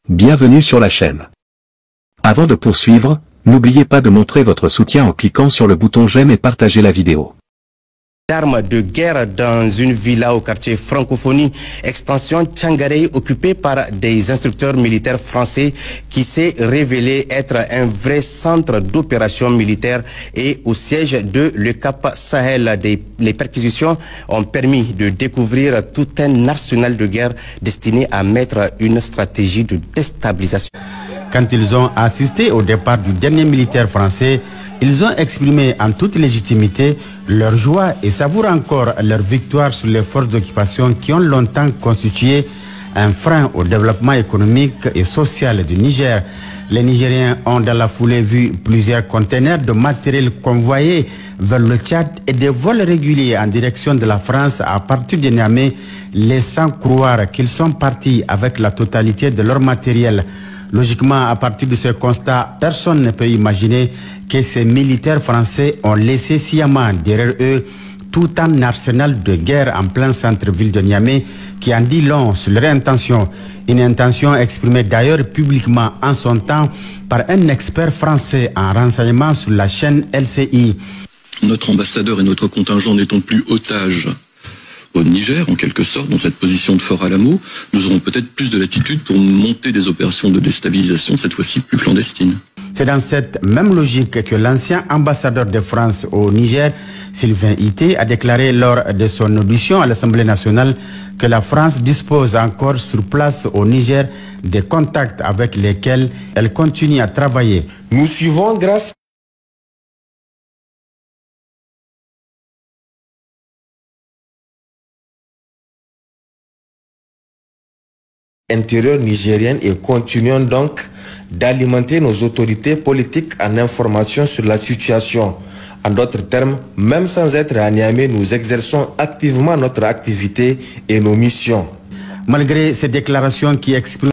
Bienvenue sur la chaîne. Avant de poursuivre, n'oubliez pas de montrer votre soutien en cliquant sur le bouton j'aime et partagez la vidéo. Armes de guerre dans une villa au quartier Francophonie, extension Tchangarey, occupée par des instructeurs militaires français, qui s'est révélé être un vrai centre d'opération militaire et au siège de le Cap Sahel. Les perquisitions ont permis de découvrir tout un arsenal de guerre destiné à mettre une stratégie de déstabilisation. Quand ils ont assisté au départ du dernier militaire français, ils ont exprimé en toute légitimité leur joie et savourent encore leur victoire sur les forces d'occupation qui ont longtemps constitué un frein au développement économique et social du Niger. Les Nigériens ont dans la foulée vu plusieurs conteneurs de matériel convoyés vers le Tchad et des vols réguliers en direction de la France à partir de Niamey, laissant croire qu'ils sont partis avec la totalité de leur matériel. Logiquement, à partir de ce constat, personne ne peut imaginer que ces militaires français ont laissé sciemment derrière eux tout un arsenal de guerre en plein centre-ville de Niamey qui en dit long sur leur intention. Une intention exprimée d'ailleurs publiquement en son temps par un expert français en renseignement sur la chaîne LCI. Notre ambassadeur et notre contingent n'étant plus otages au Niger, en quelque sorte, dans cette position de Fort Alamo, nous aurons peut-être plus de latitude pour monter des opérations de déstabilisation, cette fois-ci plus clandestines. C'est dans cette même logique que l'ancien ambassadeur de France au Niger, Sylvain Ité, a déclaré lors de son audition à l'Assemblée nationale que la France dispose encore sur place au Niger des contacts avec lesquels elle continue à travailler. Nous suivons grâce intérieure nigérienne et continuons donc d'alimenter nos autorités politiques en information sur la situation. En d'autres termes, même sans être à Niamey, nous exerçons activement notre activité et nos missions. Malgré ces déclarations qui expriment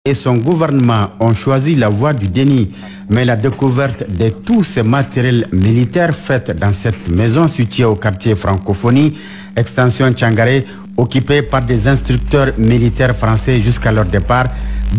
et son gouvernement ont choisi la voie du déni. Mais la découverte de tous ces matériels militaires faits dans cette maison située au quartier Francophonie, extension Tchangarey, occupée par des instructeurs militaires français jusqu'à leur départ,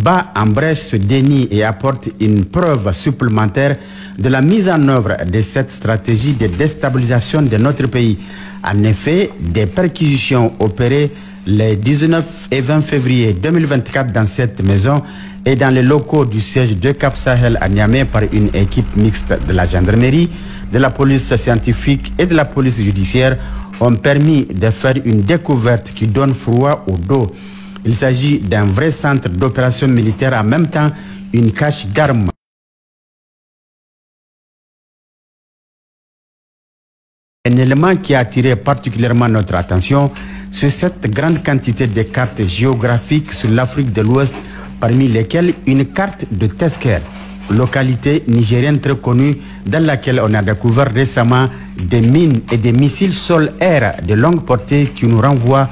bat en brèche ce déni et apporte une preuve supplémentaire de la mise en œuvre de cette stratégie de déstabilisation de notre pays. En effet, des perquisitions opérées les 19 et 20 février 2024 dans cette maison et dans les locaux du siège de Cap Sahel à Niamey par une équipe mixte de la gendarmerie, de la police scientifique et de la police judiciaire ont permis de faire une découverte qui donne froid au dos. Il s'agit d'un vrai centre d'opération militaire, en même temps une cache d'armes. Un élément qui a attiré particulièrement notre attention, c'est cette grande quantité de cartes géographiques sur l'Afrique de l'Ouest, parmi lesquelles une carte de Tesker, localité nigérienne très connue dans laquelle on a découvert récemment des mines et des missiles sol-air de longue portée qui nous renvoient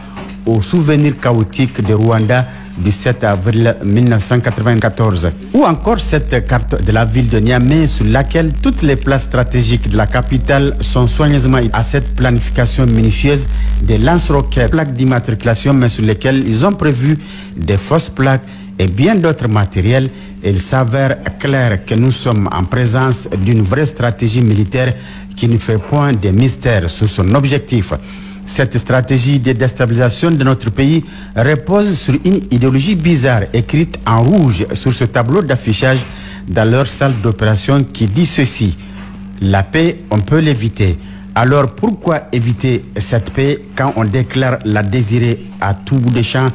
au souvenir chaotique de Rwanda du 7 avril 1994. Ou encore cette carte de la ville de Niamey sur laquelle toutes les places stratégiques de la capitale sont soigneusement à cette planification minutieuse des lance-roquettes, plaques d'immatriculation, mais sur lesquelles ils ont prévu des fausses plaques et bien d'autres matériels. Il s'avère clair que nous sommes en présence d'une vraie stratégie militaire qui ne fait point de mystère sur son objectif. Cette stratégie de déstabilisation de notre pays repose sur une idéologie bizarre écrite en rouge sur ce tableau d'affichage dans leur salle d'opération qui dit ceci: la paix, on peut l'éviter. Alors pourquoi éviter cette paix quand on déclare la désirer à tout bout de champ?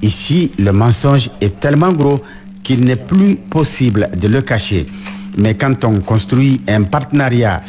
Ici, le mensonge est tellement gros qu'il n'est plus possible de le cacher. Mais quand on construit un partenariat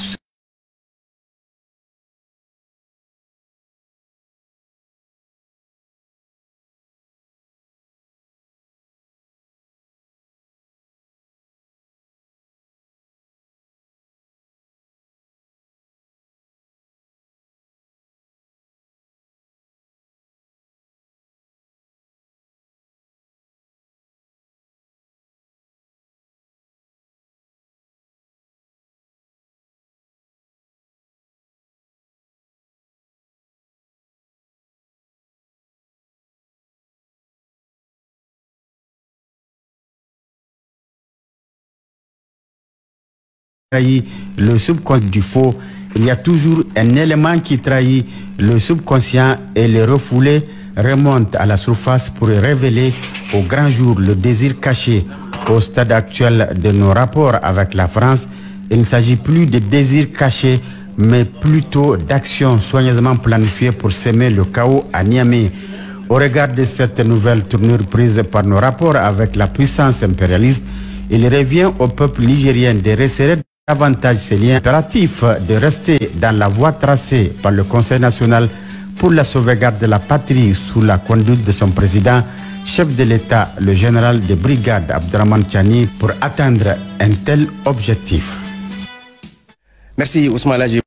trahit le subconscient du faux, il y a toujours un élément qui trahit le subconscient et le refoulé remonte à la surface pour révéler au grand jour le désir caché. Au stade actuel de nos rapports avec la France, il ne s'agit plus de désirs cachés, mais plutôt d'actions soigneusement planifiées pour semer le chaos à Niamey. Au regard de cette nouvelle tournure prise par nos rapports avec la puissance impérialiste, il revient au peuple nigérien de resserrer davantage ses liens impératifs, de rester dans la voie tracée par le Conseil national pour la sauvegarde de la patrie sous la conduite de son président, chef de l'État, le général de brigade Abdourahmane Tchani, pour atteindre un tel objectif. Merci Ousmane Ladji.